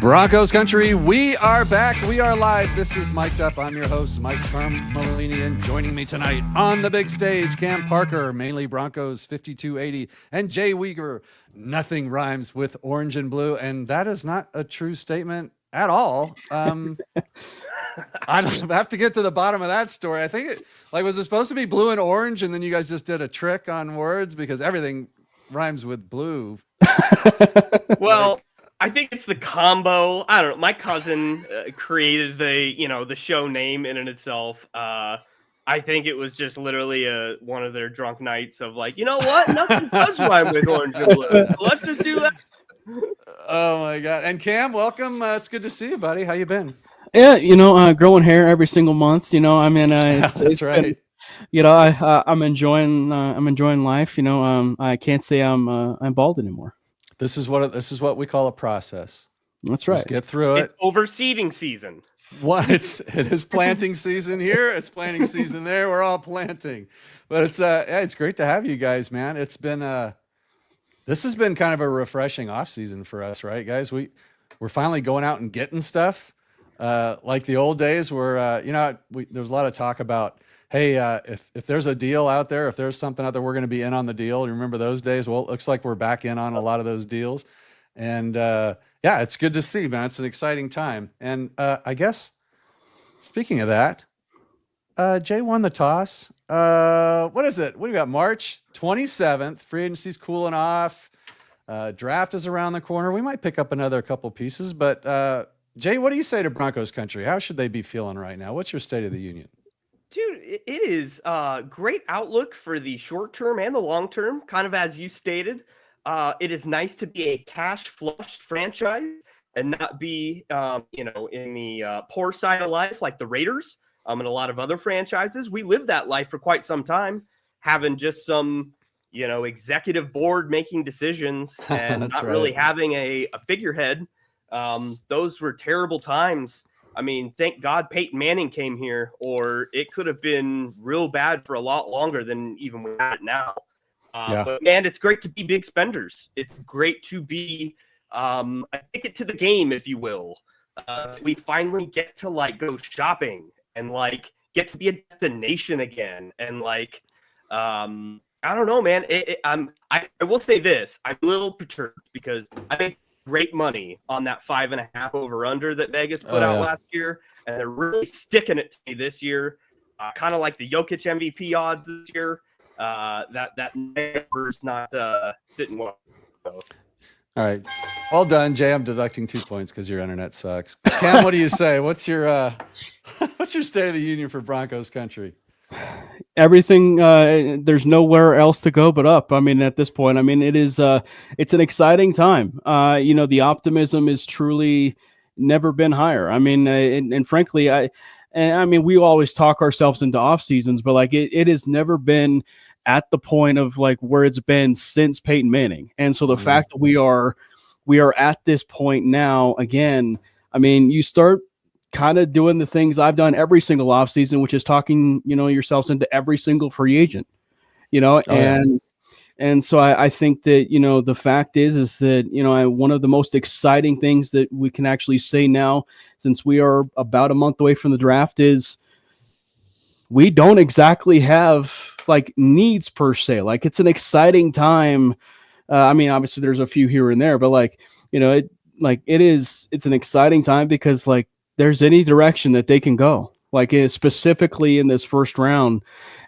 Broncos country, we are back. We are live. This is Mic'd Up. I'm your host, Mike Carmellini, and joining me tonight on the big stage, Cam Parker, mainly Broncos 5280, and Jay Weger. Nothing rhymes with orange and blue, and that is not a true statement at all. I have to get to the bottom of that story. I think was it supposed to be blue and orange, and then you guys just did a trick on words because everything rhymes with blue. Well, I think it's the combo. I don't know. My cousin created the show name in and itself. I think it was just literally one of their drunk nights of like, you know what? Nothing does rhyme with orange and blue. So let's just do that. Oh my God. And Cam, welcome. It's good to see you, buddy. How you been? Yeah, growing hair every single month. That's right. I'm enjoying life. I can't say I'm bald anymore. This is what we call a process. That's right. Just get through it. It's overseeding season. It is planting season here. It's planting season there. We're all planting, but it's great to have you guys, man. It's been this has been kind of a refreshing off season for us, right, guys? We're finally going out and getting stuff, like the old days where there was a lot of talk about, hey, if there's a deal out there, if there's something out there, we're going to be in on the deal. You remember those days? Well, it looks like we're back in on a lot of those deals. And it's good to see, man. It's an exciting time. And I guess, speaking of that, Jay won the toss. What is it? What do we got? March 27th. Free agency's cooling off. Draft is around the corner. We might pick up another couple pieces. But Jay, what do you say to Broncos country? How should they be feeling right now? What's your state of the union? Dude, it is a great outlook for the short term and the long term, kind of as you stated. It is nice to be a cash flush franchise and not be, in the poor side of life like the Raiders and a lot of other franchises. We lived that life for quite some time, having just some, executive board making decisions and not really having a figurehead. Those were terrible times. I mean, thank God Peyton Manning came here, or it could have been real bad for a lot longer than even we're at now. But man, it's great to be big spenders. It's great to be a ticket to the game, if you will. We finally get to go shopping and get to be a destination again. And I don't know, man. I will say this: I'm a little perturbed because I think great money on that 5.5 over under that Vegas put out last year, and they're really sticking it to me this year. Kind of like the Jokic MVP odds this year. That number's not sitting well. So. All right, well done, Jay. I'm deducting 2 points because your internet sucks. Cam, what do you say? What's your state of the union for Broncos country? Everything. There's nowhere else to go but up. I mean, at this point, it is. It's an exciting time. The optimism is truly never been higher. And frankly, we always talk ourselves into off seasons, but it has never been at the point of where it's been since Peyton Manning. And so the fact that we are at this point now again. You start kind of doing the things I've done every single offseason, which is talking, yourselves into every single free agent, and so I think that, the fact is that, one of the most exciting things that we can actually say now, since we are about a month away from the draft, is we don't exactly have needs per se. It's an exciting time. Obviously there's a few here and there, but it's an exciting time because there's any direction that they can go, specifically in this first round.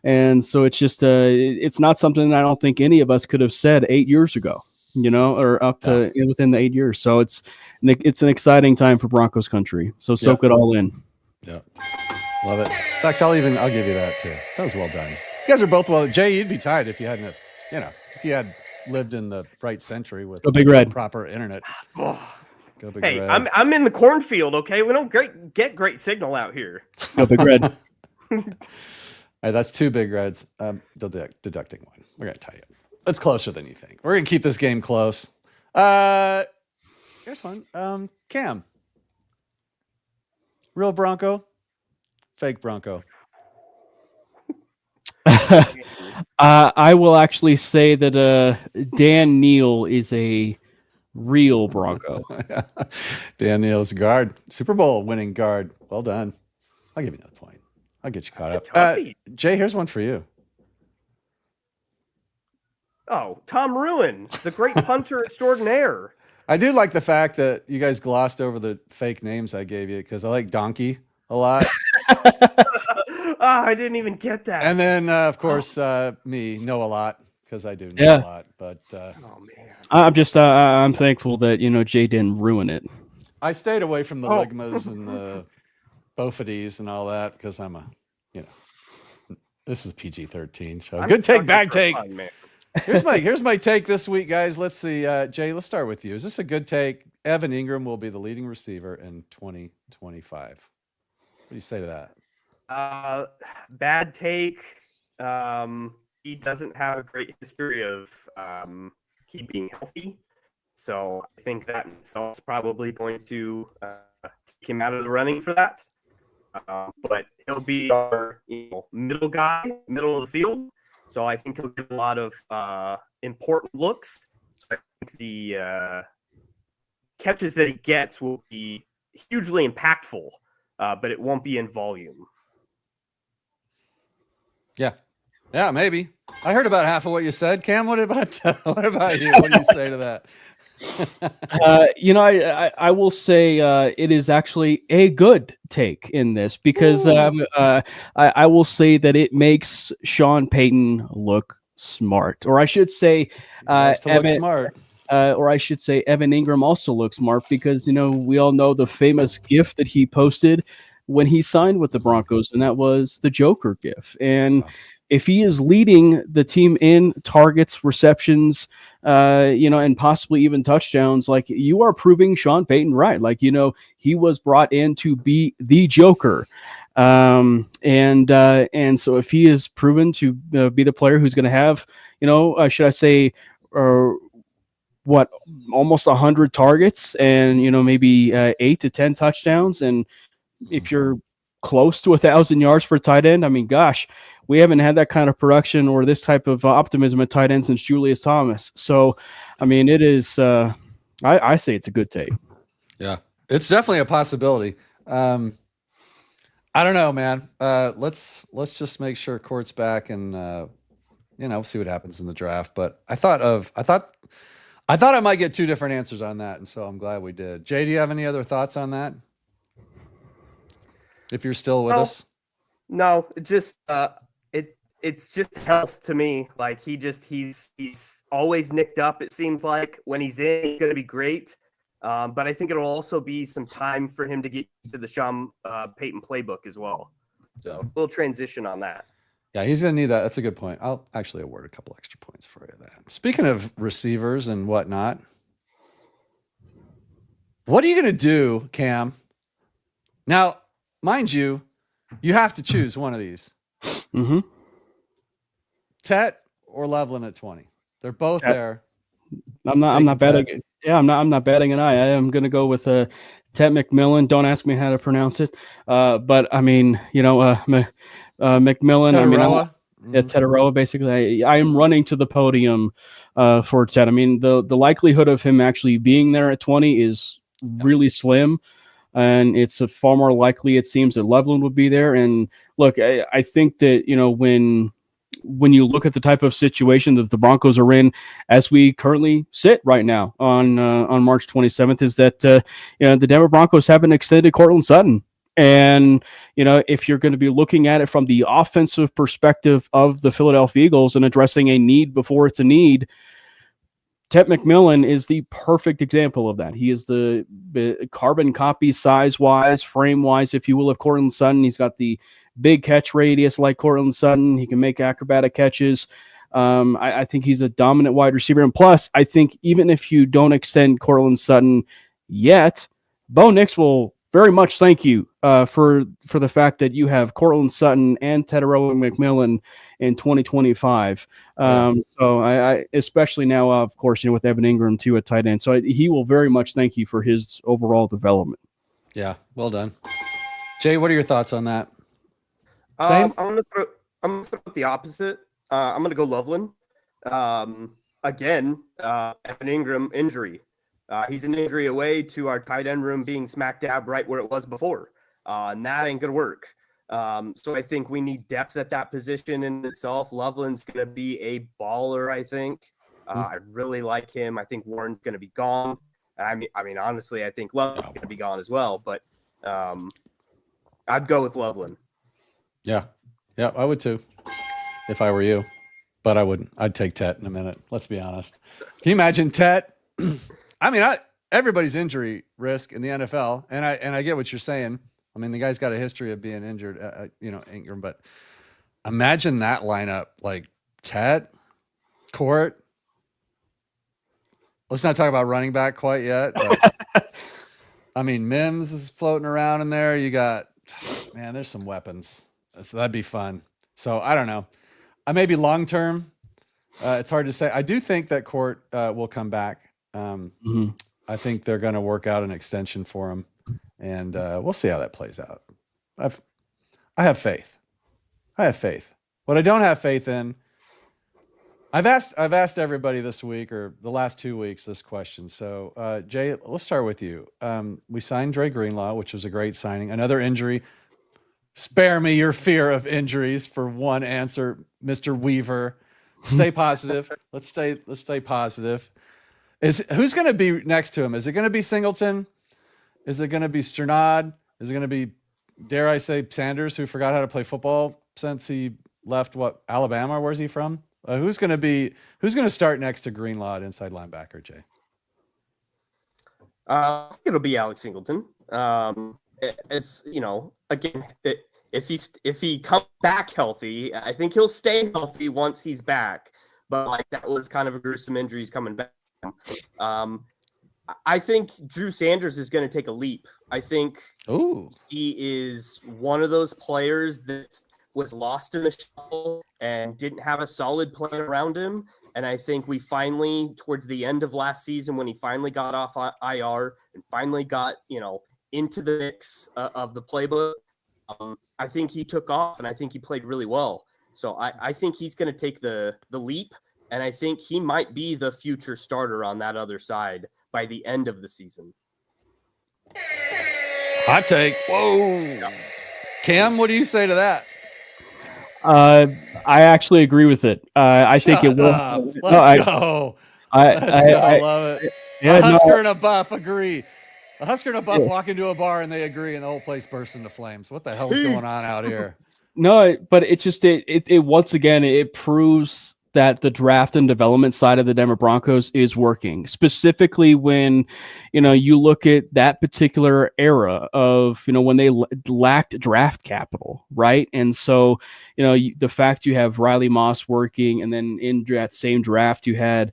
And so it's just, it's not something that I don't think any of us could have said 8 years ago, or up to within the 8 years. So it's an exciting time for Broncos country. So soak it all in. Yeah. Love it. In fact, I'll give you that too. That was well done. You guys are both well. Jay, you'd be tied if you hadn't, if you had lived in the right century with Big Red proper internet. Hey, Red. I'm in the cornfield, okay? We don't get great signal out here. Go Big Red. All right, that's 2 Big Reds. Deducting 1. We're going to tie it. It's closer than you think. We're going to keep this game close. Here's one. Cam. Real Bronco? Fake Bronco? I will actually say that Dan Neal is a real Bronco. Daniel's guard, Super Bowl winning guard. Well done. I'll give you another point. I'll get you caught up. Toughie. Jay, here's one for you. Oh, Tom Ruin, the great punter extraordinaire. I do like the fact that you guys glossed over the fake names I gave you because I like Donkey a lot. I didn't even get that. And then, of course, me know a lot because I do know a lot. But oh man, I'm thankful that Jay didn't ruin it. I stayed away from the ligmas and the Bofides and all that because I'm this is a PG-13 show. Good take, bad take. Fun, man. Here's my take this week, guys. Let's see, Jay. Let's start with you. Is this a good take? Evan Ingram will be the leading receiver in 2025. What do you say to that? Bad take. He doesn't have a great history of keeping healthy, so I think that itself is probably going to take him out of the running for that. But he'll be our middle guy, middle of the field. So I think he'll get a lot of important looks. I think the catches that he gets will be hugely impactful, but it won't be in volume. Yeah, maybe. I heard about half of what you said. Cam, what about you? What do you say to that? I will say it is actually a good take in this because I will say that it makes Sean Payton look smart, or I should say, look smart. Or I should say, Evan Ingram also looks smart because we all know the famous GIF that he posted when he signed with the Broncos, and that was the Joker GIF. And if he is leading the team in targets, receptions, and possibly even touchdowns, like, you are proving Sean Payton right. Like, he was brought in to be the Joker. And so if he is proven to be the player who's going to have, should I say, almost 100 targets and, maybe 8 to 10 touchdowns. And if you're close to 1,000 yards for tight end, I mean, gosh, we haven't had that kind of production or this type of optimism at tight end since Julius Thomas. So, I mean, it is, I say it's a good take. Yeah, it's definitely a possibility. I don't know, man. Let's just make sure Court's back and, see what happens in the draft. But I thought I might get 2 different answers on that. And so I'm glad we did. Jay, do you have any other thoughts on that? If you're still with us? No, it just, it's just health to me. Like, he's always nicked up. It seems like when he's in, he's going to be great. But I think it'll also be some time for him to get to the Sean Payton playbook as well. So a little transition on that. Yeah, he's going to need that. That's a good point. I'll actually award a couple extra points for you there. Speaking of receivers and whatnot, what are you going to do, Cam? Now, mind you, you have to choose one of these. Mm-hmm. Tet or Loveland at 20. They're both there. I'm not betting. Yeah, I'm not betting an eye. I am going to go with Tet McMillan. Don't ask me how to pronounce it. But I mean, McMillan. Tetaroa. Tetaroa. Basically, I am running to the podium for Tet. I mean, the likelihood of him actually being there at 20 is really slim. And it's far more likely, it seems, that Loveland would be there. And look, I think that, when you look at the type of situation that the Broncos are in as we currently sit right now on March 27th, is that, the Denver Broncos haven't extended Courtland Sutton. And, if you're going to be looking at it from the offensive perspective of the Philadelphia Eagles and addressing a need before it's a need, Tet McMillan is the perfect example of that. He is the carbon copy size-wise, frame-wise, if you will, of Courtland Sutton. He's got the big catch radius like Courtland Sutton. He can make acrobatic catches. I think he's a dominant wide receiver. And plus, I think even if you don't extend Courtland Sutton yet, Bo Nix will very much thank you for the fact that you have Courtland Sutton and Tetaroa McMillan in 2025. So I especially now, of course, with Evan Ingram too at tight end. So he will very much thank you for his overall development. Yeah, well done. Jay, what are your thoughts on that? Same? I'm gonna throw the opposite. I'm gonna go Loveland. Again, Evan Ingram injury. He's an injury away to our tight end room being smack dab right where it was before. And that ain't going to work. So I think we need depth at that position in itself. Loveland's going to be a baller, I think. I really like him. I think Warren's going to be gone. I mean, honestly, I think Loveland's going to be gone as well. But I'd go with Loveland. Yeah, I would too, if I were you. But I wouldn't. I'd take Tet in a minute. Let's be honest. Can you imagine Tet? I mean, everybody's injury risk in the NFL, and I get what you're saying. I mean, the guy's got a history of being injured, Ingram. But imagine that lineup, like Tet, Court. Let's not talk about running back quite yet. But, I mean, Mims is floating around in there. You got, man, there's some weapons. So that'd be fun. So I don't know. Maybe long term, it's hard to say. I do think that Court will come back. I think they're going to work out an extension for him, and we'll see how that plays out. I have faith. What I don't have faith in, I've asked everybody this week or the last 2 weeks this question. So Jay, let's start with you. We signed Dre Greenlaw, which was a great signing. Another injury. Spare me your fear of injuries for one answer, Mr. Weaver. Stay positive. Let's stay positive. Who's going to be next to him? Is it going to be Singleton? Is it going to be Sternad? Is it going to be, dare I say, Sanders, who forgot how to play football since he left Alabama? Where's he from? Who's going to start next to Greenlaw at inside linebacker, Jay? It'll be Alex Singleton. As you know, again, if he comes back healthy, I think he'll stay healthy once he's back. But like that was kind of a gruesome injury. He's coming back. I think Drew Sanders is going to take a leap. I think he is one of those players that was lost in the shuffle and didn't have a solid plan around him. And I think we finally, towards the end of last season, when he finally got off IR and finally got, into the mix of the playbook, I think he took off and I think he played really well. So I think he's going to take the leap, and I think he might be the future starter on that other side by the end of the season. Hot take. Whoa. Yeah. Cam, what do you say to that? I actually agree with it. I think it will. Let's go. I love it. Yeah, a Husker and a Buff agree. A Husker and a Buff walk into a bar and they agree, and the whole place bursts into flames. What the hell is going on out here? No, but it just it once again it proves that the draft and development side of the Denver Broncos is working. Specifically, when you look at that particular era of when they lacked draft capital, right? And so the fact you have Riley Moss working, and then in that same draft you had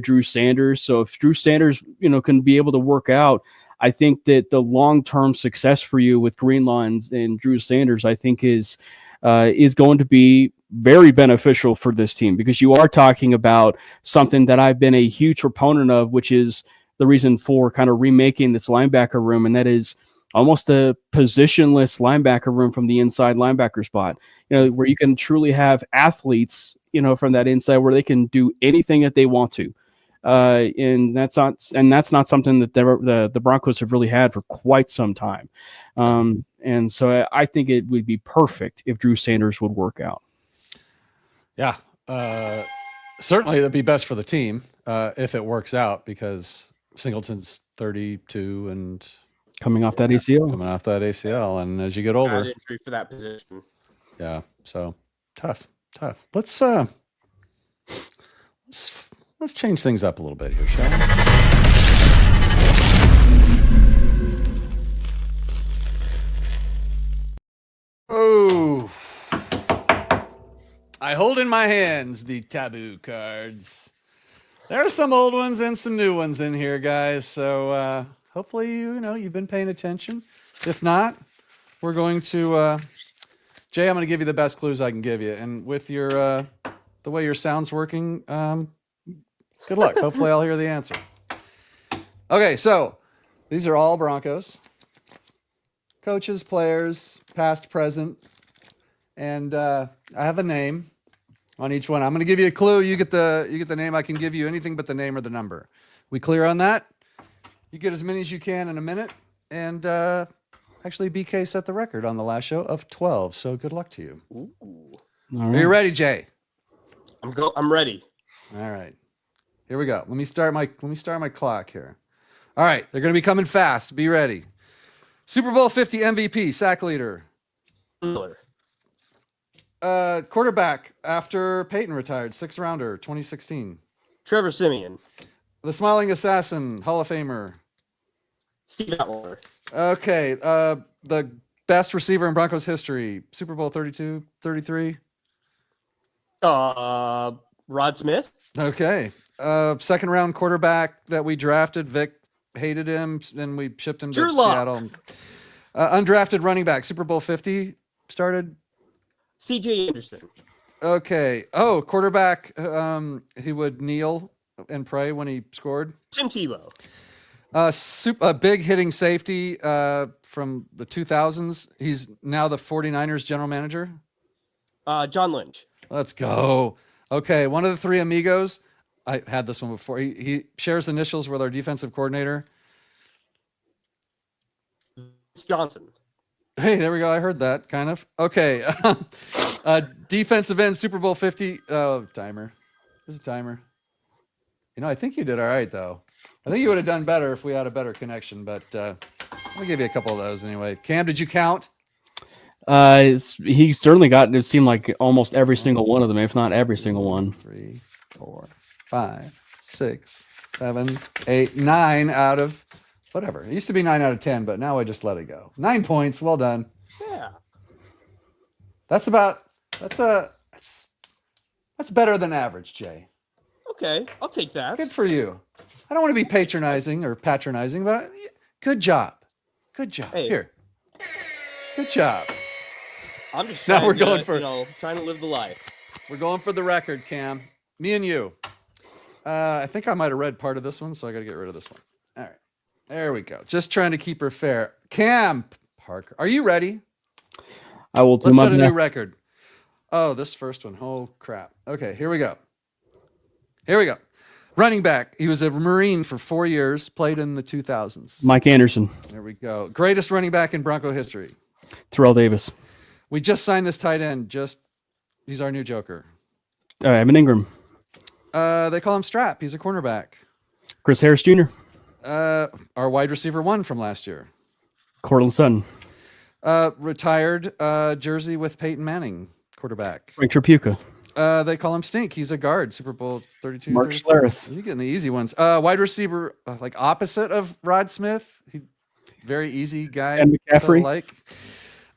Drew Sanders. So if Drew Sanders can be able to work out, I think that the long-term success for you with Greenlaw and Drew Sanders, I think is going to be very beneficial for this team, because you are talking about something that I've been a huge proponent of, which is the reason for kind of remaking this linebacker room, and that is almost a positionless linebacker room from the inside linebacker spot, where you can truly have athletes, from that inside where they can do anything that they want to. And that's not something that the Broncos have really had for quite some time. And so I think it would be perfect if Drew Sanders would work out. Yeah. Certainly that'd be best for the team if it works out, because Singleton's 32 and coming off that ACL. And as you get older, bad injury for that position. Yeah. So tough. Let's change things up a little bit here, shall we? Oh, I hold in my hands the taboo cards. There are some old ones and some new ones in here, guys. So hopefully, you've been paying attention. If not, we're going to, Jay, I'm going to give you the best clues I can give you. And with your, the way your sound's working, good luck. Hopefully I'll hear the answer. Okay, so these are all Broncos. Coaches, players, past, present. And I have a name on each one. I'm going to give you a clue. You get the name. I can give you anything but the name or the number. We clear on that? You get as many as you can in a minute. And actually, BK set the record on the last show of 12. So good luck to you. Ooh. All Are right. you ready, Jay? I'm ready. All right. Here we go. Let me start my clock here. All right. They're going to be coming fast. Be ready. Super Bowl 50 MVP, sack leader. Miller. Quarterback after Peyton retired, 6th rounder, 2016. Trevor Siemian. The Smiling Assassin, Hall of Famer. Steve Atwater. Okay. The best receiver in Broncos history, Super Bowl 32, 33. Rod Smith. Okay. 2nd round quarterback that we drafted. Vic hated him, and we shipped him to Drew Lock. Seattle. Undrafted running back, Super Bowl 50 started. C.J. Anderson. Okay. Oh, quarterback. He would kneel and pray when he scored. Tim Tebow. A big hitting safety from the 2000s. He's now the 49ers general manager. John Lynch. Let's go. Okay, one of the three amigos. I had this one before. He shares initials with our defensive coordinator. Vince Johnson. Hey, there we go. I heard that, kind of. Okay. Defensive end, Super Bowl 50. Oh, timer. There's a timer. I think you did all right, though. I think you would have done better if we had a better connection, but I'm going to give you a couple of those anyway. Cam, did you count? He certainly got, it seemed like almost every single one of them, if not every single one. 3, 4, 5, 6, 7, 8, 9 out of whatever. It used to be 9 out of 10, but now I just let it go. 9 points. Well done. Yeah. That's better than average, Jay. Okay, I'll take that. Good for you. I don't want to be patronizing, but good job. Good job. Hey. Here. Good job. I'm just Now trying we're going for- trying to live the life. We're going for the record, Cam. Me and you. I think I might have read part of this one, so I got to get rid of this one. All right. There we go. Just trying to keep her fair. Cam Parker, are you ready? I will do Let's my set a new best. record. Oh, this first one. Oh, crap. Okay, here we go. Running back. He was a Marine for 4 years, played in the 2000s. Mike Anderson, There we go. Greatest running back in Bronco history. Terrell Davis, We just signed this tight end. He's our new joker. Evan Ingram, They call him Strap. He's a cornerback. Chris Harris Jr., Our wide receiver 1 from last year. Cortland Sutton, Retired jersey with Peyton Manning, quarterback. Frank Tripucka, They call him Stink. He's a guard, Super Bowl 32. Mark 33. Schlereth. You're getting the easy ones. Wide receiver, like opposite of Rod Smith. Very easy guy. And McCaffrey. to like.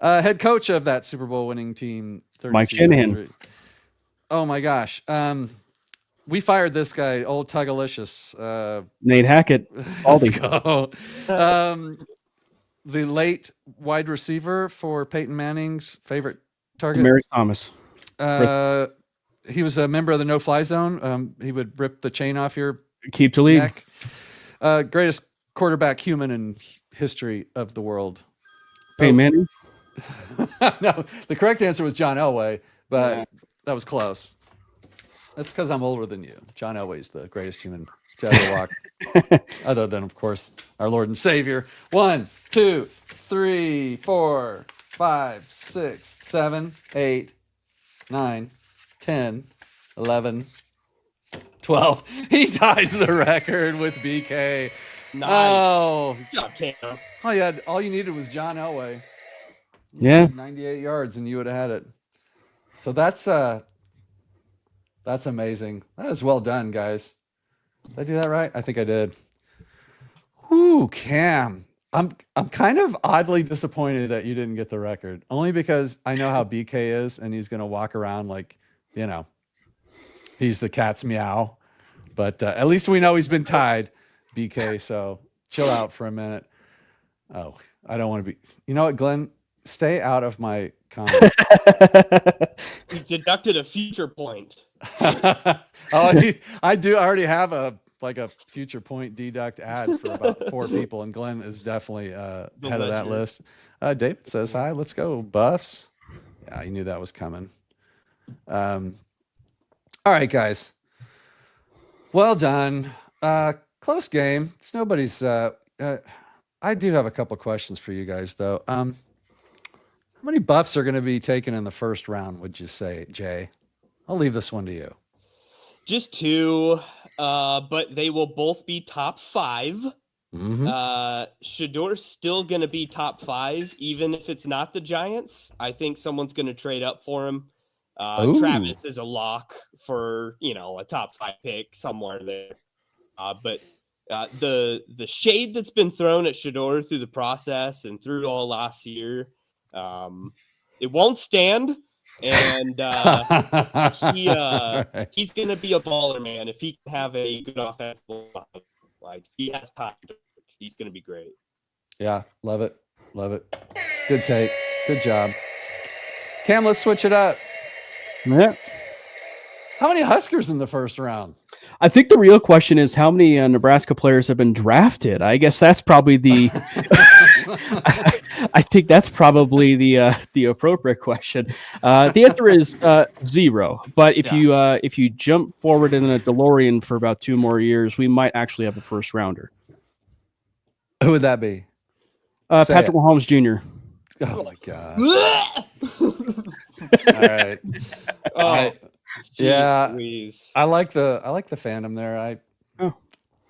Head coach of that Super Bowl winning team, 32, Mike Shanahan. 33. Oh my gosh. We fired this guy, old Tugalicious. Nate Hackett, Let's Aldi, go. The late wide receiver for Peyton Manning's favorite target. Mary Thomas, He was a member of the no-fly zone. He would rip the chain off your Keep to lead, neck. Greatest quarterback human in history of the world. Peyton Manning, No, the correct answer was John Elway, but that was close. That's because I'm older than you. John Elway's the greatest human to ever walk, other than, of course, our Lord and Savior. 1, 2, 3, 4, 5, 6, 7, 8, 9, 10, 11, 12. He ties the record with BK. Nice. Oh, Good job, Cam. all you needed was John Elway. Yeah. 98 yards, and you would have had it. So that's amazing. That is well done, guys. Did I do that right? I think I did. Whoo, Cam. I'm kind of oddly disappointed that you didn't get the record. Only because I know how BK is, and he's gonna walk around like, he's the cat's meow. But at least we know he's been tied, BK. So chill out for a minute. Oh, I don't want to be. You know what, Glenn? Stay out of my comments. He deducted a future point. I do already have a future point deduct ad for about 4 people, and Glenn is definitely head of that list. David says hi. Let's go, Buffs. Yeah, I knew that was coming. All right, guys. Well done. Close game. It's nobody's. I do have a couple questions for you guys, though. How many buffs are going to be taken in the first round, would you say, Jay? I'll leave this one to you. Just 2, but they will both be top 5. Shador's still going to be top 5, even if it's not the Giants. I think someone's going to trade up for him. Travis is a lock for, a top 5 pick somewhere there. But the shade that's been thrown at Shador through the process and through all last year, it won't stand. And he's going to be a baller, man. If he can have a good offensive line, like he has time, he's going to be great. Yeah, love it. Good take. Good job. Cam, let's switch it up. Yeah. How many Huskers in the first round? I think the real question is how many Nebraska players have been drafted. I guess that's probably the. I think that's probably the appropriate question. The answer is 0. But if you jump forward in a DeLorean for about 2 more years, we might actually have a first rounder. Who would that be? Patrick Mahomes Jr. Oh my God! All right. Yeah, please. I like the fandom there.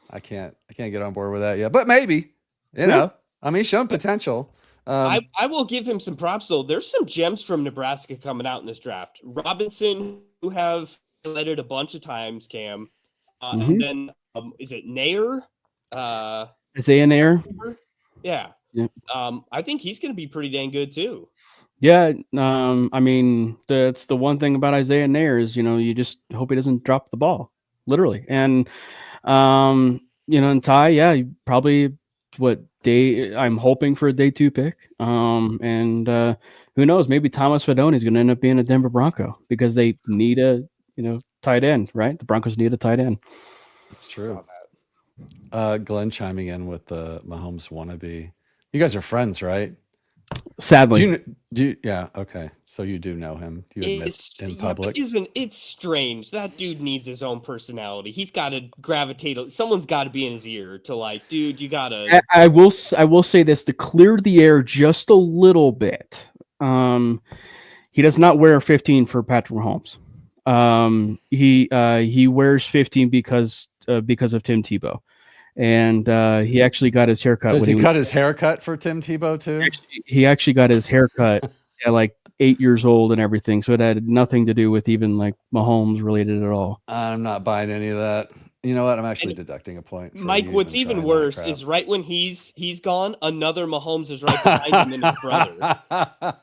I can't get on board with that yet, but maybe he's shown potential. I will give him some props though. There's some gems from Nebraska coming out in this draft. Robinson, who have highlighted a bunch of times, Cam, and then is it Nair? Isaiah Nair. Yeah. I think he's going to be pretty dang good too. Yeah, I mean, that's the one thing about Isaiah Nair is, you just hope he doesn't drop the ball, literally. And, and Ty, probably I'm hoping for a day 2 pick. And who knows, maybe Thomas Fidone is going to end up being a Denver Bronco because they need a, tight end, right? The Broncos need a tight end. That's true. Glenn chiming in with the Mahomes wannabe. You guys are friends, right? Sadly. Yeah. Okay. So you do know him. Do you admit in public? It's strange. That dude needs his own personality. He's got to gravitate. Someone's got to be in his ear to like, dude, you got to. I will say this to clear the air just a little bit. He does not wear 15 for Patrick Mahomes. He wears 15 because of Tim Tebow. And he actually got his haircut. Does he cut his haircut for Tim Tebow too? He actually got his haircut at like 8 years old and everything. So it had nothing to do with even like Mahomes related at all. I'm not buying any of that. You know what? I'm actually deducting a point. Mike, what's even worse is right when he's gone, another Mahomes is right behind him and his brother.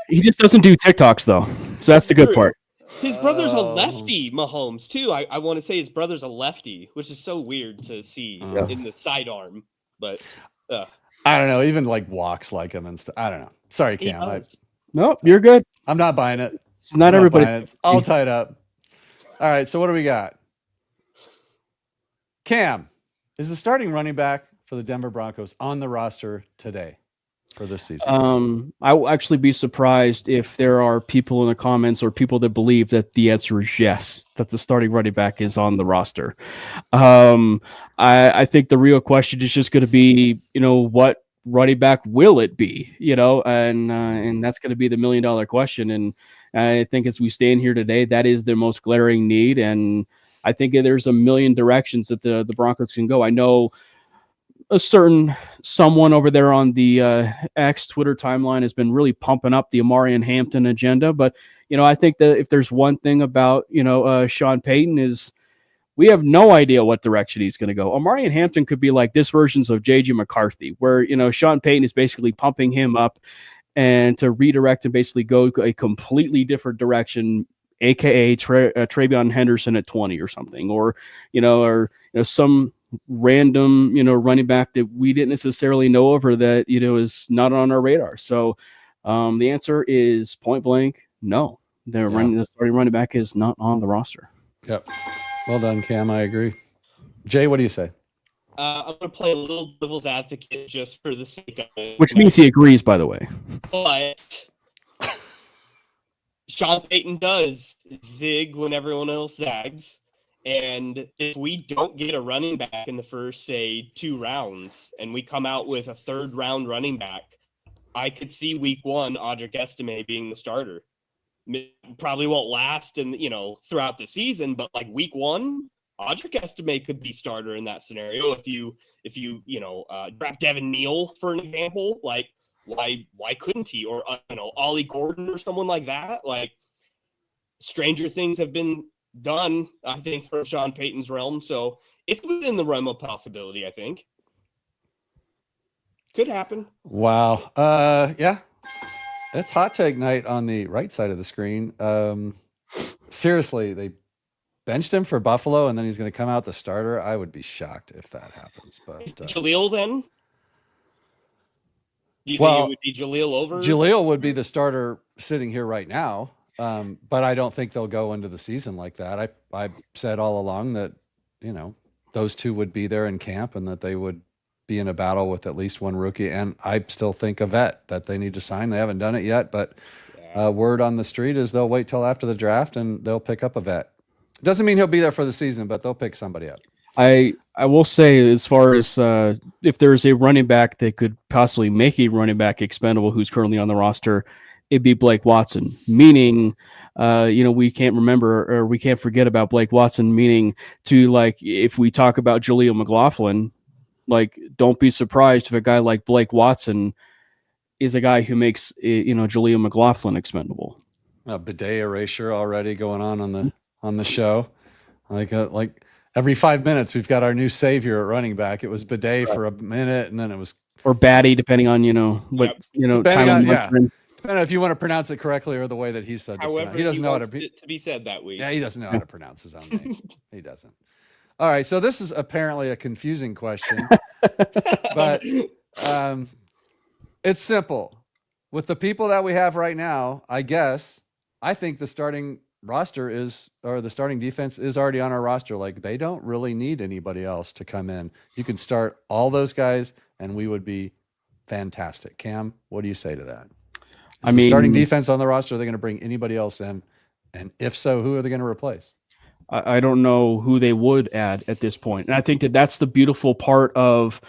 He just doesn't do TikToks though. So that's the good part. His brother's a lefty, Mahomes, too. I want to say his brother's a lefty, which is so weird to see in the sidearm. But I don't know. Even like walks like him and stuff. I don't know. Sorry, Cam. No, you're good. I'm not buying it. It's not everybody. It's all tied up. All right. So what do we got? Cam, is the starting running back for the Denver Broncos on the roster today for this season? I will actually be surprised if there are people in the comments or people that believe that the answer is yes, that the starting running back is on the roster. I think the real question is just going to be, what running back will it be, and that's going to be the $1 million question. And I think as we stand here today, that is the most glaring need. And I think there's a million directions that the Broncos can go. I know a certain someone over there on the X Twitter timeline has been really pumping up the Amari and Hampton agenda. But, I think that if there's one thing about, Sean Payton is we have no idea what direction he's going to go. Amari and Hampton could be like this versions of J.J. McCarthy, where, Sean Payton is basically pumping him up and to redirect and basically go a completely different direction, a.k.a. Travion Henderson at 20 or something, or some random, running back that we didn't necessarily know of or that, is not on our radar. So the answer is point blank, no. The starting running back is not on the roster. Yep. Well done, Cam. I agree. Jay, what do you say? I'm going to play a little devil's advocate just for the sake of it. Which means he agrees, by the way. But Sean Payton does zig when everyone else zags. And if we don't get a running back in the first, say, 2 rounds, and we come out with a 3rd round running back, I could see week 1 Audric Estime being the starter. Probably won't last throughout the season, but like week 1, Audric Estime could be starter in that scenario. If you draft Devin Neal, for an example, like why couldn't he? Or Ollie Gordon or someone like that. Like, stranger things have been done, I think, from Sean Payton's realm. So it's within the realm of possibility, I think. Could happen. Wow. Yeah. It's hot take night on the right side of the screen. Seriously, they benched him for Buffalo, and then he's going to come out the starter. I would be shocked if that happens. But Jaleel, then? Do you think it would be Jaleel over? Jaleel would be the starter sitting here right now. But I don't think they'll go into the season like that. I said all along that, those two would be there in camp and that they would be in a battle with at least one rookie. And I still think a vet that they need to sign. They haven't done it yet, but word on the street is they'll wait till after the draft and they'll pick up a vet. Doesn't mean he'll be there for the season, but they'll pick somebody up. I will say, as far as if there's a running back that could possibly make a running back expendable who's currently on the roster, it'd be Blake Watson, meaning, we can't remember or we can't forget about Blake Watson, meaning to, like, if we talk about Jaleel McLaughlin, like, don't be surprised if a guy like Blake Watson is a guy who makes, Jaleel McLaughlin expendable. Bidet erasure already going on the show. Like every 5 minutes, we've got our new savior at running back. It was Bidet for a minute, and then it was, or Batty, depending on, time Depending on if you want to pronounce it correctly or the way that he said it. However, he doesn't know how to be said that way. Yeah, he doesn't know how to pronounce his own name. He doesn't. All right, so this is apparently a confusing question, but it's simple. With the people that we have right now, I think the starting the starting defense is already on our roster. Like, they don't really need anybody else to come in. You can start all those guys, and we would be fantastic. Cam, what do you say to that? The starting defense on the roster, are they going to bring anybody else in? And if so, who are they going to replace? I don't know who they would add at this point. And I think that's the beautiful part of,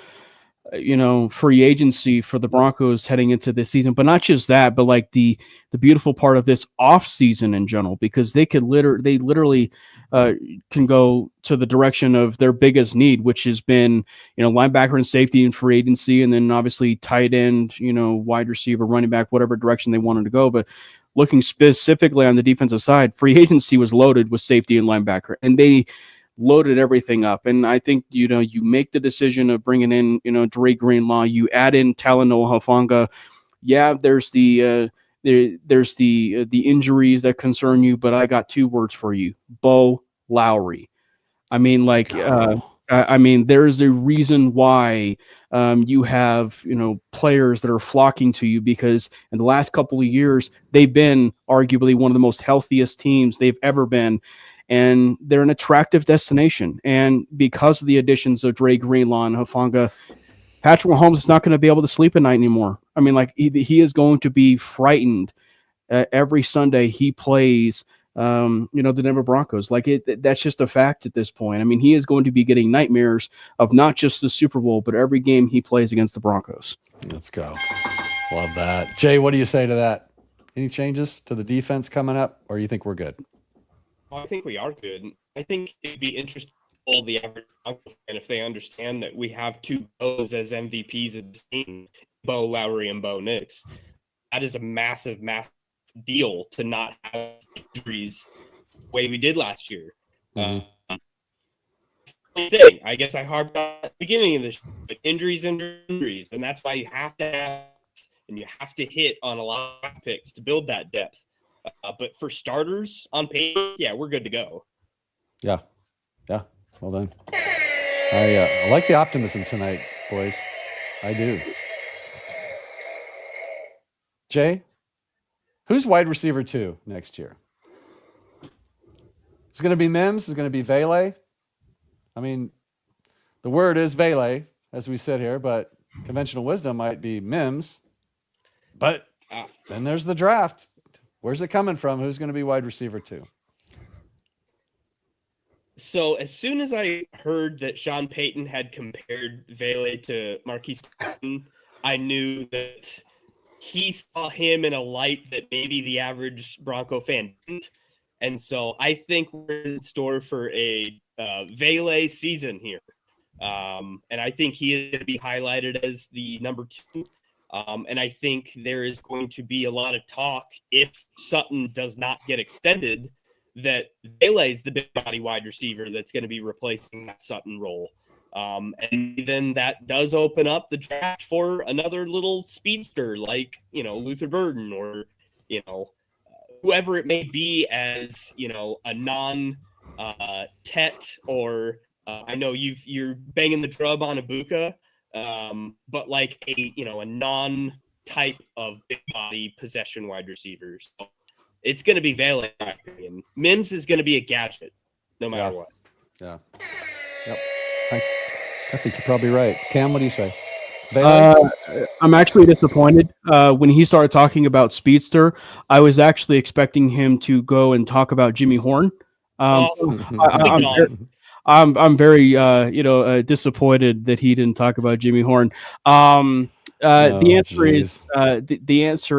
free agency for the Broncos heading into this season. But not just that, but like the beautiful part of this off season in general, because they literally can go to the direction of their biggest need, which has been, linebacker and safety and free agency, and then obviously tight end, wide receiver, running back, whatever direction they wanted to go. But looking specifically on the defensive side, free agency was loaded with safety and linebacker, and they loaded everything up. And I think, you make the decision of bringing in, Dre Greenlaw, you add in Talanoa Hufanga. Yeah, there's the injuries that concern you, but I got 2 words for you: Bo Lowry. I mean, there's a reason why you have, players that are flocking to you, because in the last couple of years, they've been arguably one of the most healthiest teams they've ever been. And they're an attractive destination. And because of the additions of Dre Greenlaw and Hufanga, Patrick Mahomes is not going to be able to sleep at night anymore. I mean, like, he is going to be frightened every Sunday he plays, the Denver Broncos. Like, that's just a fact at this point. I mean, he is going to be getting nightmares of not just the Super Bowl, but every game he plays against the Broncos. Let's go. Love that. Jay, what do you say to that? Any changes to the defense coming up, or you think we're good? I think we are good. I think it'd be interesting for the average Bronco fan if they understand that we have 2 Bo's as MVPs of the team, Bo Lowry and Bo Nix. That is a massive, massive deal to not have injuries the way we did last year. Mm-hmm. Thing. I guess I harped on at the beginning of this, but injuries, and that's why you have to have, and you have to hit on a lot of picks to build that depth. But for starters on paper, yeah, we're good to go. Yeah. Well done. I like the optimism tonight, boys. I do. Jay, who's wide receiver 2 next year? It's going to be Mims. It's going to be Vele. I mean, the word is Vele as we sit here, but conventional wisdom might be Mims. But then there's the draft. Where's it coming from? Who's going to be wide receiver 2? So as soon as I heard that Sean Payton had compared Vele to Marquise Payton, I knew that he saw him in a light that maybe the average Bronco fan didn't. And so I think we're in store for a Vele season here. And I think he is going to be highlighted as the number 2. And I think there is going to be a lot of talk if Sutton does not get extended that Vele is the big body wide receiver that's going to be replacing that Sutton role. And then that does open up the draft for another little speedster like, Luther Burden or, whoever it may be as, a non-Tet or I know you're banging the drum on Ibuka, but like a non-type of big body possession wide receivers. So it's going to be Vele, in my opinion. Mims is going to be a gadget, no matter what. Yeah. Yep. I think you're probably right. Cam, what do you say? I'm actually disappointed. When he started talking about Speedster, I was actually expecting him to go and talk about Jimmy Horn. I'm very disappointed that he didn't talk about Jimmy Horn. The answer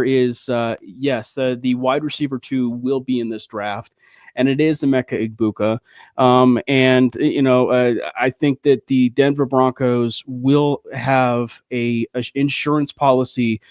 is yes. The wide receiver 2 will be in this draft, and it is Emeka Egbuka. I think that the Denver Broncos will have a insurance policy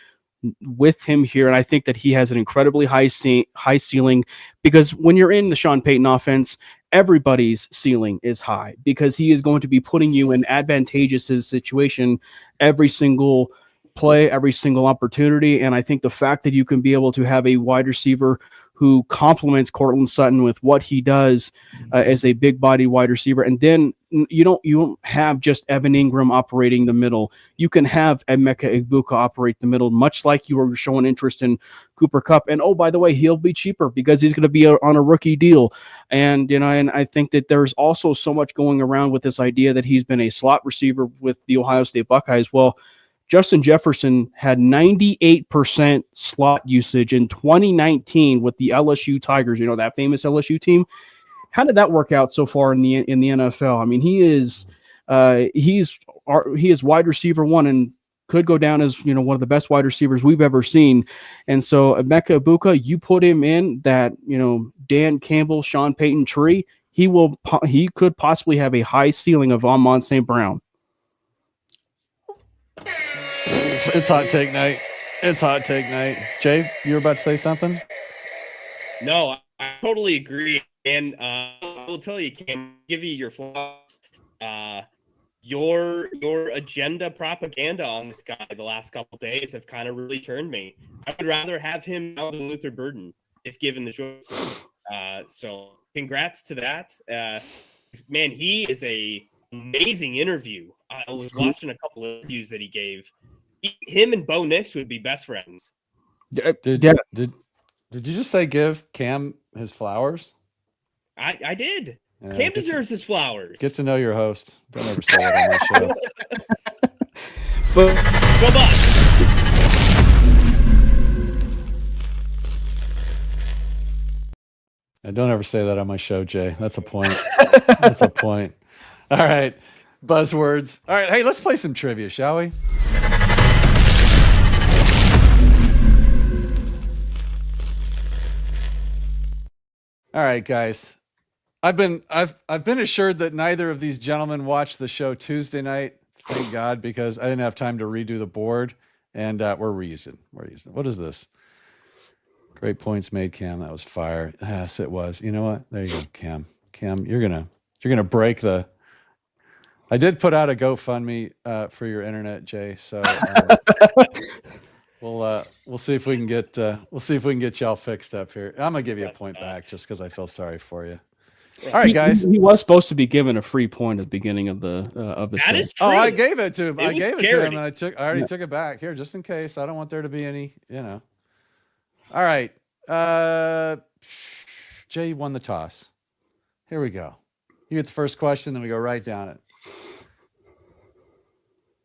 with him here, and I think that he has an incredibly high ceiling, because when you're in the Sean Payton offense, everybody's ceiling is high because he is going to be putting you in advantageous situation every single play, every single opportunity. And I think the fact that you can be able to have a wide receiver who complements Cortland Sutton with what he does as a big body wide receiver, and then you don't have just Evan Ingram operating the middle. You can have Emeka Egbuka operate the middle, much like you were showing interest in Cooper Kupp. And oh, by the way, he'll be cheaper because he's going to be on a rookie deal. And and I think that there's also so much going around with this idea that he's been a slot receiver with the Ohio State Buckeyes. Well, Justin Jefferson had 98% slot usage in 2019 with the LSU Tigers, that famous LSU team. How did that work out so far in the NFL? I mean, he is wide receiver 1 and could go down as one of the best wide receivers we've ever seen. And so Emeka Egbuka, you put him in that Dan Campbell, Sean Payton tree, he could possibly have a high ceiling of Amon St. Brown. It's hot take night. Jay, you were about to say something? No, I totally agree. And I will tell you, Cam, give you your flaws. Your agenda propaganda on this guy the last couple of days have kind of really turned me. I would rather have him now than Luther Burden if given the choice. So congrats to that. Man, he is a amazing interview. I was watching a couple of interviews that he gave. Him and Bo Nix would be best friends. Did you just say give Cam his flowers? I did. Yeah, Cam deserves his flowers. Get to know your host. Don't ever say that on my show. But Go Bucks! Don't ever say that on my show, Jay. That's a point. That's a point. All right. Buzzwords. All right. Hey, let's play some trivia, shall we? All right, guys. I've been assured that neither of these gentlemen watched the show Tuesday night. Thank God, because I didn't have time to redo the board, and we're reusing. What is this? Great points made, Cam. That was fire. Yes, it was. You know what? There you go, Cam. Cam, you're gonna break the. I did put out a GoFundMe for your internet, Jay. So we'll see if we can get y'all fixed up here. I'm gonna give you a point back just because I feel sorry for you. All right, guys. He was supposed to be given a free point at the beginning of the That show. is true. Oh, I gave it to him. It I was gave it to charity. him, and I already took it back here just in case. I don't want there to be any, All right. Jay won the toss. Here we go. You get the first question, then we go right down it.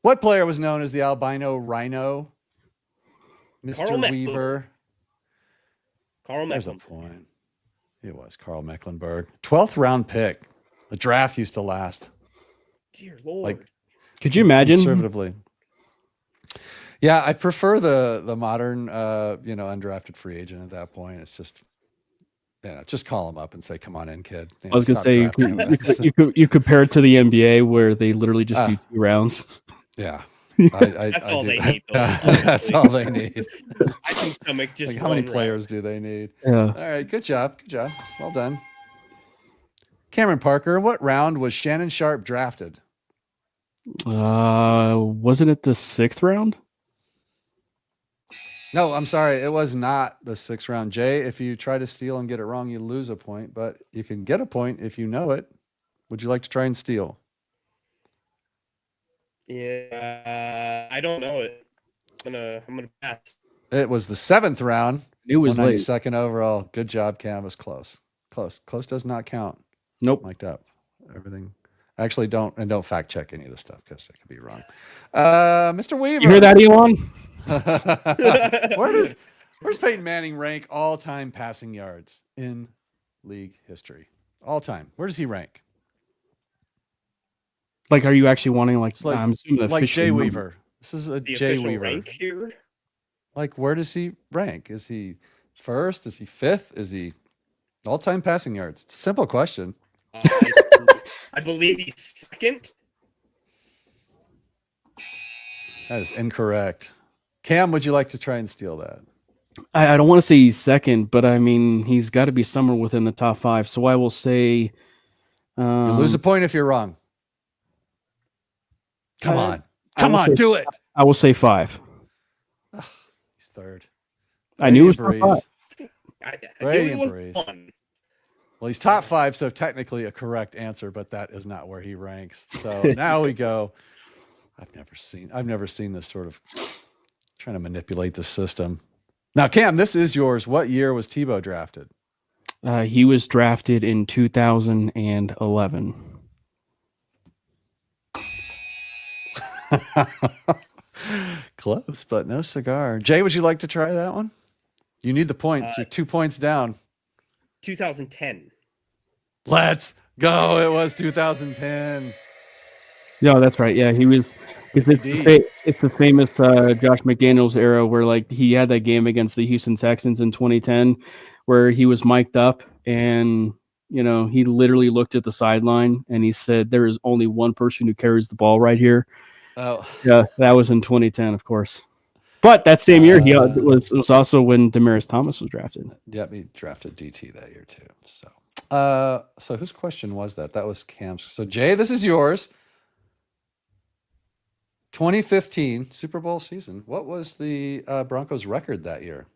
What player was known as the albino rhino? Mr. Weaver. Carl There's a Mecklenburg. point. It was Carl Mecklenburg. 12th round pick. The draft used to last. Dear Lord. Like, Could you imagine? Conservatively. Yeah, I prefer the modern, undrafted free agent at that point. It's just, just call him up and say, "Come on in, kid." I was gonna stop say drafting him. you compare it to the NBA where they literally just do 2 rounds. Yeah, That's all they need, though, That's all they need. I can stomach just Like, how many one players do they need? Yeah. All right, good job. Well done. Cameron Parker, what round was Shannon Sharp drafted? Wasn't it the 6th round? No, I'm sorry. It was not the 6th round. Jay, if you try to steal and get it wrong, you lose a point, but you can get a point if you know it. Would you like to try and steal? Yeah, I don't know it. I'm gonna pass. It was the 7th round. It was late. 192nd overall. Good job, Cam. It was close. Close does not count. Nope. Mic'd up. Everything. Actually, don't fact check any of the stuff because it could be wrong. Mr. Weaver. You hear that, Elon? Where's Peyton Manning rank all-time passing yards in league history? All time. Where does he rank? Like, are you actually wanting It's like, I'm assuming the like official Jay number. Weaver. This is a The Jay official Weaver. rank here. Like, where does he rank? Is he first? Is he 5th? Is he all-time passing yards? It's a simple question. I believe he's 2nd. That is incorrect. Cam, would you like to try and steal that? I don't want to say he's 2nd, but I mean he's got to be somewhere within the top 5. So I will say You lose a point if you're wrong. Come on. Do it. I will say 5. Ugh, he's 3rd. I knew it was Brady top and 5. I Brady knew it and was Breeze. 1. Well, he's top 5, so technically a correct answer, but that is not where he ranks. So now we go. I've never seen this sort of trying to manipulate the system. Now, Cam, this is yours. What year was Tebow drafted? He was drafted in 2011. Close, but no cigar. Jay, would you like to try that one? You need the points. You're 2 points down. 2010. Let's go. It was 2010. Yeah, that's right. Yeah, he was. It's the famous Josh McDaniels era where like he had that game against the Houston Texans in 2010 where he was mic'd up and he literally looked at the sideline and he said there is only one person who carries the ball right here. Oh, yeah, that was in 2010, of course. But that same year, it was also when Demaryius Thomas was drafted. Yep, he drafted DT that year too. So whose question was that? That was Cam's. So Jay, this is yours. 2015 Super Bowl season. What was the Broncos record that year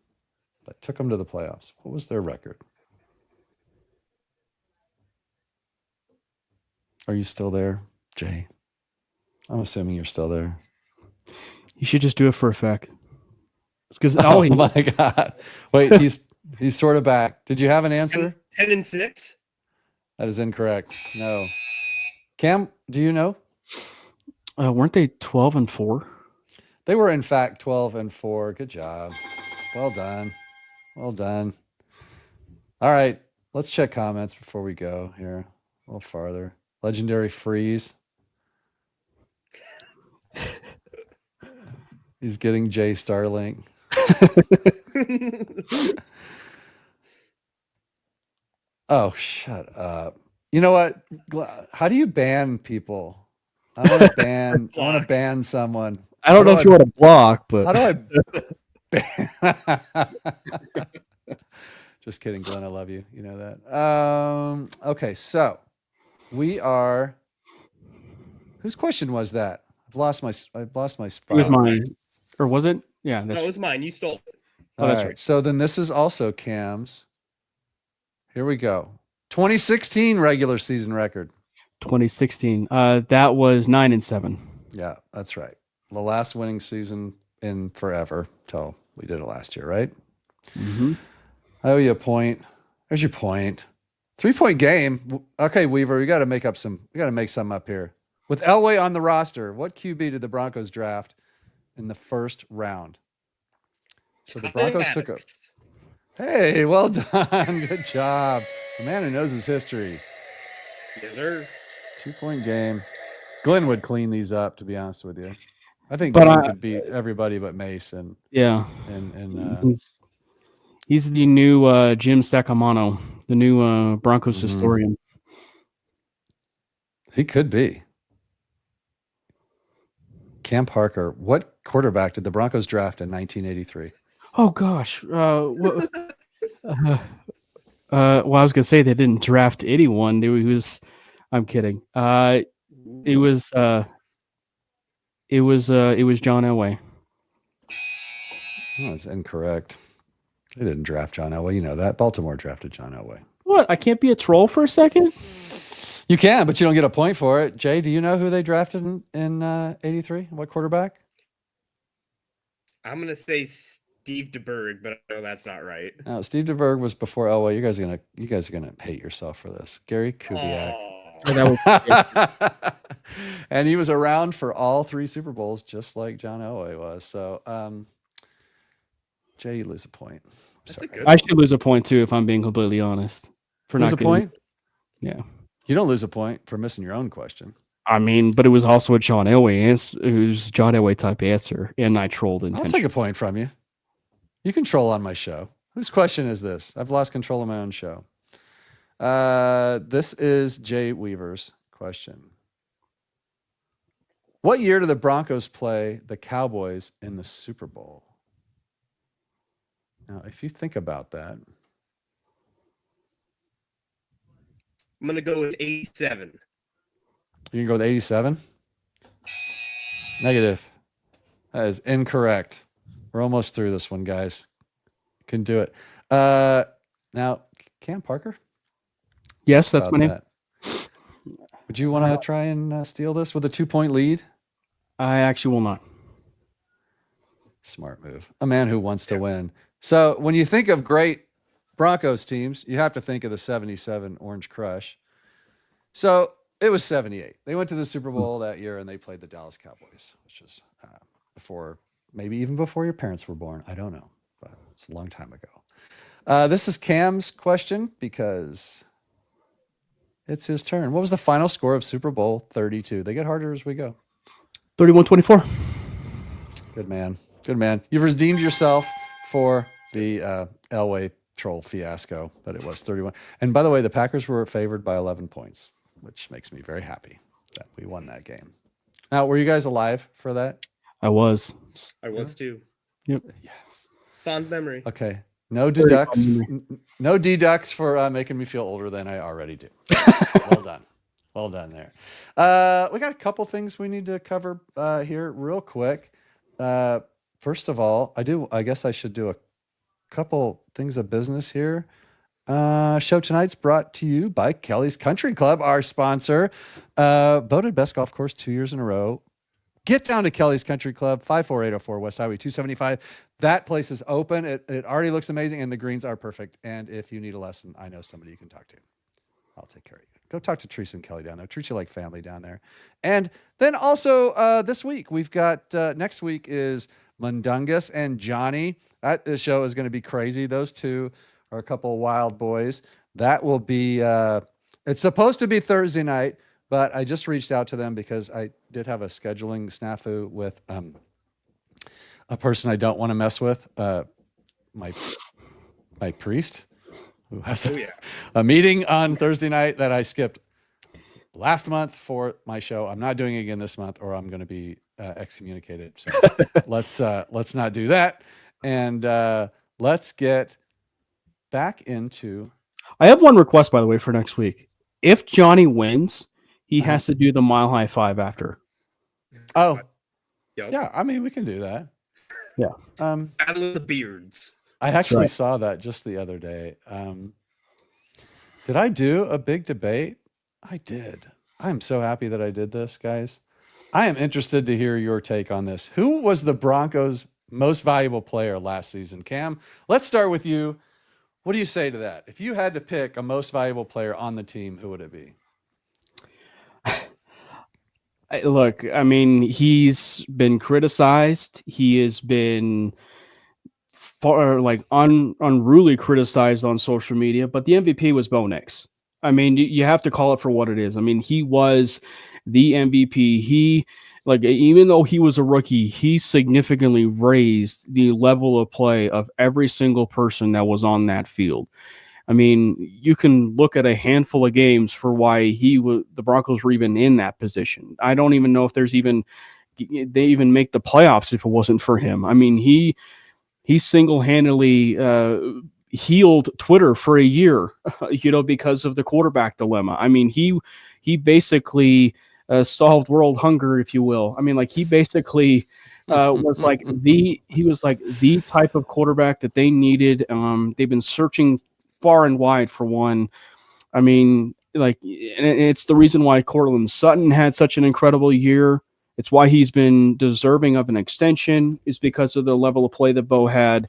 that took them to the playoffs? What was their record? Are you still there, Jay? I'm assuming you're still there. You should just do it for effect. Because Oh my God! Wait, he's sort of back. Did you have an answer? 10-6. That is incorrect. No. Cam, do you know? Weren't they 12-4? They were in fact 12-4. Good job. Well done. Well done. All right, let's check comments before we go here a little farther. Legendary Freeze. He's getting Jay Starlink. Oh, shut up. You know what? How do you ban people? I want to ban someone. I don't know if you want to block, but How do I ban? Just kidding, Glenn. I love you. You know that. Okay, so we are. Whose question was that? I've lost my spot. it was mine. Or was it? Yeah. No, it was mine. You stole it. Oh, that's All right. So then this is also Cam's. Here we go. 2016 regular season record. 2016. That was 9-7. Yeah, that's right. The last winning season in forever till we did it last year, right? Mm-hmm. I owe you a point. There's your point. 3-point game. Okay, Weaver, we got to make some up here. With Elway on the roster, what QB did the Broncos draft in the first round? So the Broncos took a. Hey, well done. Good job. The man who knows his history. Yes, sir. 2-point game. Glenn would clean these up, to be honest with you. I think But Glenn could beat everybody but Mason. yeah, And he's the new Jim Sacamano, the new Broncos historian. he could be. Cam Parker. What quarterback did the Broncos draft in 1983? Oh gosh. Well, I was gonna say they didn't draft anyone. I'm kidding. It was John Elway. Oh, that's incorrect. They didn't draft John Elway. You know that. Baltimore drafted John Elway. What? I can't be a troll for a second? You can, but you don't get a point for it. Jay, do you know who they drafted in 83? What quarterback? I'm gonna say Steve DeBerg, but I know that's not right. No, Steve DeBerg was before Elway. You guys are gonna hate yourself for this. Gary Kubiak. And he was around for all 3 Super Bowls, just like John Elway was. So, Jay, you lose a point. I should lose a point too, if I'm being completely honest. For lose not a point? Yeah. You don't lose a point for missing your own question. I mean, but it was also a John Elway answer. It was John Elway type answer, and I trolled I'll intentionally. take a point from you. You can troll on my show. Whose question is this? I've lost control of my own show. This is Jay Weaver's question. What year did the Broncos play the Cowboys in the Super Bowl? Now, if you think about that. I'm gonna go with 87. You can go with 87? Negative. That is incorrect. We're almost through this one, guys. Can do it. Now, Cam Parker? Yes, that's my name. Would you want to try and steal this with a 2-point lead? I actually will not. Smart move. A man who wants to win. So when you think of great Broncos teams, you have to think of the 77 Orange Crush. So it was 78. They went to the Super Bowl that year and they played the Dallas Cowboys, which was maybe even before your parents were born. I don't know, but it's a long time ago. This is Cam's question because it's his turn. What was the final score of Super Bowl 32? They get harder as we go. 31-24. Good man. Good man. You've redeemed yourself for the Elway troll fiasco, but it was 31. And by the way, the Packers were favored by 11 points, which makes me very happy that we won that game. Now, were you guys alive for that? I was. I was too. Yep. Yes. Fond memory. Okay. No deducts. No deducts for making me feel older than I already do. Well done. Well done there. We got a couple things we need to cover here real quick. First of all, I guess I should do a couple things of business here. Show tonight's brought to you by Kelly's Country Club, our sponsor. Voted best golf course 2 years in a row. Get down to Kelly's Country Club, 54804 West Highway 275. That place is open. It already looks amazing, and the greens are perfect. And if you need a lesson, I know somebody you can talk to. I'll take care of you. Go talk to Teresa and Kelly down there. Treat you like family down there. And then also this week, we've got next week is Mundungus and Johnny. That show is going to be crazy. Those two are a couple of wild boys. That will be, it's supposed to be Thursday night, but I just reached out to them because I did have a scheduling snafu with a person I don't want to mess with, my priest, who has a meeting on Thursday night that I skipped last month for my show. I'm not doing it again this month, or I'm going to be excommunicated. So let's not do that, and let's get back into. I have one request, by the way, for next week. If Johnny wins, he has to do the Mile High Five after. Oh, Yep. yeah. I mean, we can do that. Yeah. Battle of the Beards. I actually saw that just the other day. Did I do a big debate? I did. I'm so happy that I did this, guys. I am interested to hear your take on this. Who was the Broncos' most valuable player last season? Cam, let's start with you. What do you say to that? If you had to pick a most valuable player on the team, who would it be? Look, I mean, he's been criticized. He has been unruly criticized on social media, but the MVP was Bo Nix. I mean, you have to call it for what it is. I mean, he was the MVP. Even though he was a rookie, he significantly raised the level of play of every single person that was on that field. I mean, you can look at a handful of games for why the Broncos were even in that position. I don't even know if they even make the playoffs if it wasn't for him. I mean, he single-handedly healed Twitter for a year, because of the quarterback dilemma. I mean, he basically solved world hunger, if you will. I mean, he basically was the type of quarterback that they needed. They've been searching far and wide for one. I mean, and it's the reason why Courtland Sutton had such an incredible year. It's why he's been deserving of an extension, is because of the level of play that Bo had.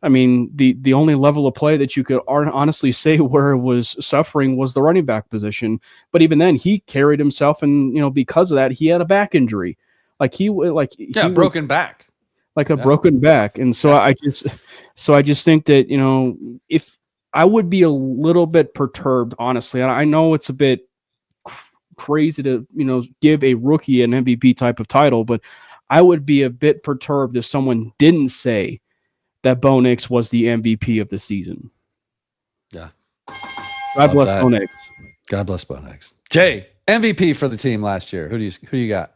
I mean, the only level of play that you could honestly say where it was suffering was the running back position. But even then, he carried himself, and because of that, he had a back injury, broken back, broken back. And so I just think that if I would be a little bit perturbed, honestly, and I know it's a bit crazy to give a rookie an MVP type of title, but I would be a bit perturbed if someone didn't say that Bo Nix was the MVP of the season. Yeah. God bless Bo Nix. God bless Bo Nix. Jay, MVP for the team last year. Who do you got?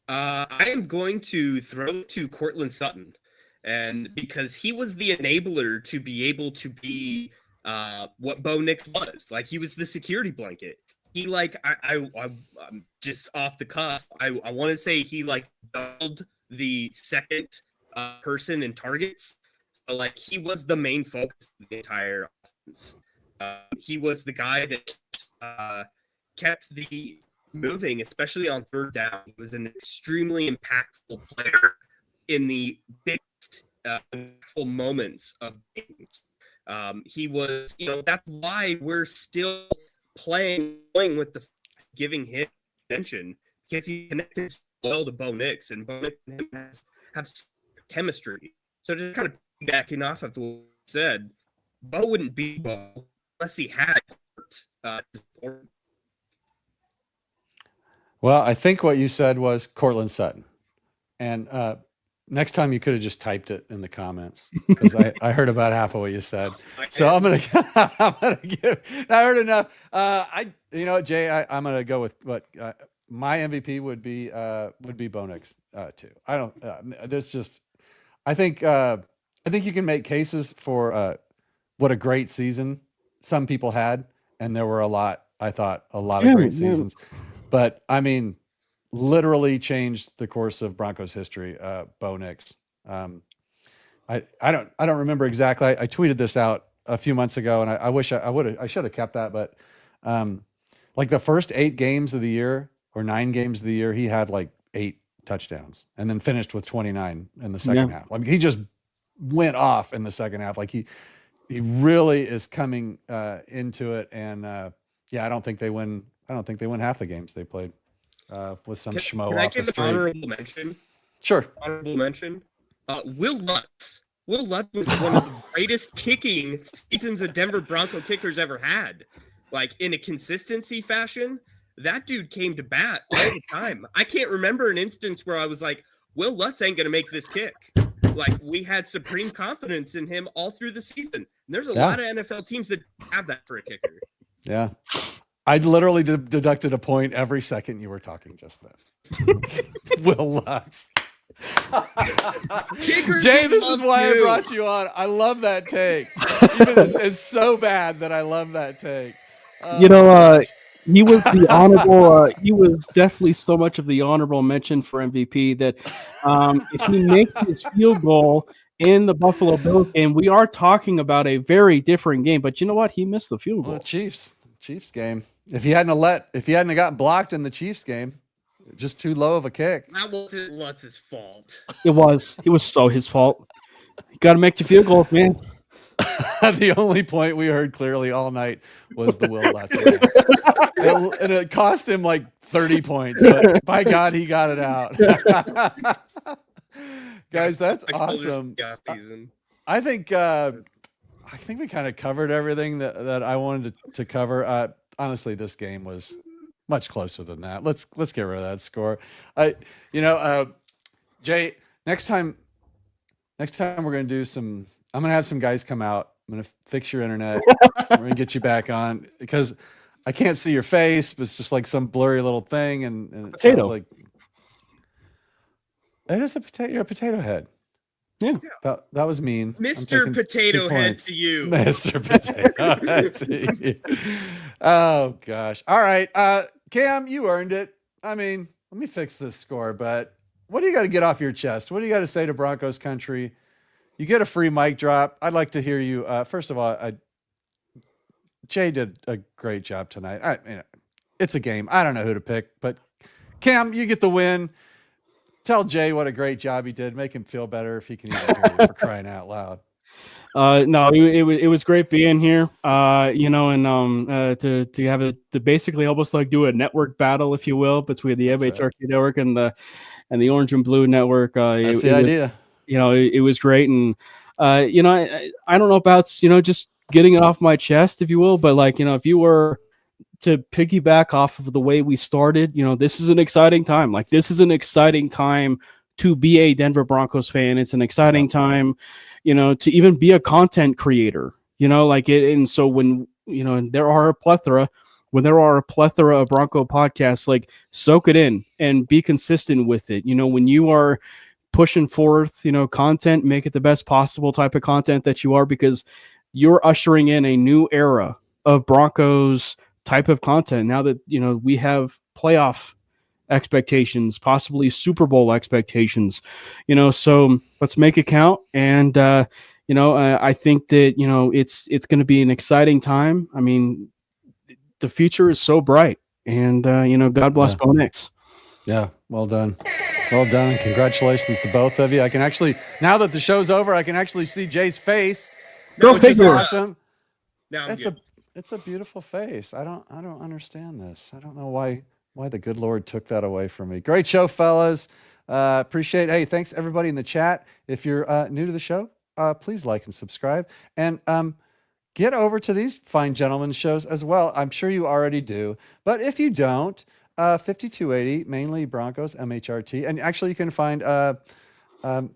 I am going to throw to Courtland Sutton, and because he was the enabler to be able to be what Bo Nix was. He was the security blanket. He I'm just off the cusp. I want to say he doubled the second person in targets. So he was the main focus of the entire offense. He was the guy that kept the moving, especially on third down. He was an extremely impactful player in the biggest impactful moments of games. He was, that's why we're still playing with the giving him attention, because he connected well to Bo Nix, and Bo Nix and him have chemistry. So just kind of backing off of what you said, Bo wouldn't be Bo unless he had Well, I think what you said was Courtland Sutton. And next time you could have just typed it in the comments, because I heard about half of what you said. So I'm gonna give. I heard enough. Jay, I'm gonna go with what my MVP would be Bo Nix too. I don't. There's just. I think you can make cases for what a great season some people had, and there were a lot. I thought a lot of great seasons, but I mean, literally changed the course of Broncos history. Bo Nix. I don't remember exactly. I tweeted this out a few months ago, and I wish I should have kept that. But the first 8 games of the year or 9 games of the year, he had 8 touchdowns, and then finished with 29 in the second half. He just went off in the second half. He really is coming into it, and I don't think they win. I don't think they win half the games they played. With some schmo Can off I give the an street. honorable mention? Sure. Honorable mention. Will Lutz. Will Lutz was one of the greatest kicking seasons a Denver Bronco kickers ever had. In a consistency fashion, that dude came to bat all the time. I can't remember an instance where I was like, Will Lutz ain't going to make this kick. We had supreme confidence in him all through the season. And there's a lot of NFL teams that have that for a kicker. Yeah. I literally deducted a point every second you were talking just then. Will Lutz. Jay, this is why I brought you on. I love that take. Even it's so bad that I love that take. He was the honorable. He was definitely so much of the honorable mention for MVP that if he makes his field goal in the Buffalo Bills game, we are talking about a very different game. But you know what? He missed the field goal. Well, Chiefs game. If he hadn't gotten blocked in the Chiefs game, just too low of a kick. That wasn't Lutz's fault. It was so his fault. You got to make your field goals, man. The only point we heard clearly all night was the Will Lutz. And it cost him 30 points, but by God, he got it out. Guys, that's awesome. I think I think we kind of covered everything that I wanted to cover. Honestly, this game was much closer than that. Let's get rid of that score. Jay, next time we're going to do some. I'm going to have some guys come out. I'm going to fix your internet. We're going to get you back on because I can't see your face, but it's just like some blurry little thing, and it Potato. sounds like it is a potato. You're a potato head. Yeah. That was mean. Mr. Potato Head to you. Mr. Potato Head to you. Oh gosh. All right. Cam, you earned it. I mean, let me fix this score, but what do you got to get off your chest? What do you got to say to Broncos country? You get a free mic drop. I'd like to hear you. First of all, Jay did a great job tonight. It's a game. I don't know who to pick, but Cam, you get the win. Tell Jay what a great job he did. Make him feel better if he can even hear you, for crying out loud. No, it was great being here. And to have it to basically almost like do a network battle, if you will, between the MHRT network and the Orange and Blue network. That's the idea. It was great, and I don't know about just getting it off my chest, if you will, but if you were to piggyback off of the way we started, this is an exciting time. This is an exciting time to be a Denver Broncos fan. It's an exciting time, to even be a content creator, and so when, there are a plethora of Bronco podcasts, soak it in and be consistent with it. When you are pushing forth, content, make it the best possible type of content that you are, because you're ushering in a new era of Broncos type of content now that we have playoff expectations, possibly Super Bowl expectations, so let's make it count. And I think that it's going to be an exciting time. I mean, the future is so bright, and God bless Bo Nix. Yeah, well done. Congratulations to both of you. I can actually, now that the show's over, I can actually see Jay's face, which is awesome. Now It's a beautiful face. I don't understand this. I don't know why the good Lord took that away from me. Great show, fellas. Appreciate it. Hey, thanks everybody in the chat. If you're new to the show, please like and subscribe. And get over to these fine gentlemen's shows as well. I'm sure you already do. But if you don't, 5280, mainly Broncos, MHRT. And actually you can find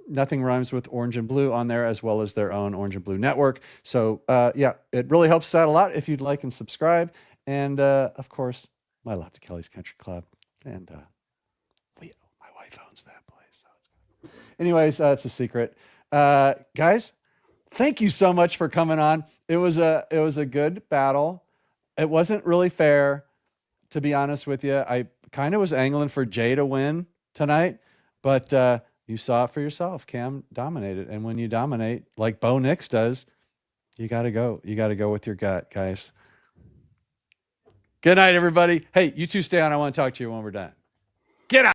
Nothing Rhymes with Orange and Blue on there, as well as their own Orange and Blue network. So it really helps us out a lot if you'd like and subscribe. And of course, my love to Kelly's Country Club. And my wife owns that place. So anyways, it's a secret. Guys, thank you so much for coming on. It was a good battle. It wasn't really fair, to be honest with you. I kind of was angling for Jay to win tonight, but you saw it for yourself. Cam dominated. And when you dominate, like Bo Nix does, you got to go. You got to go with your gut, guys. Good night, everybody. Hey, you two stay on. I want to talk to you when we're done. Get out.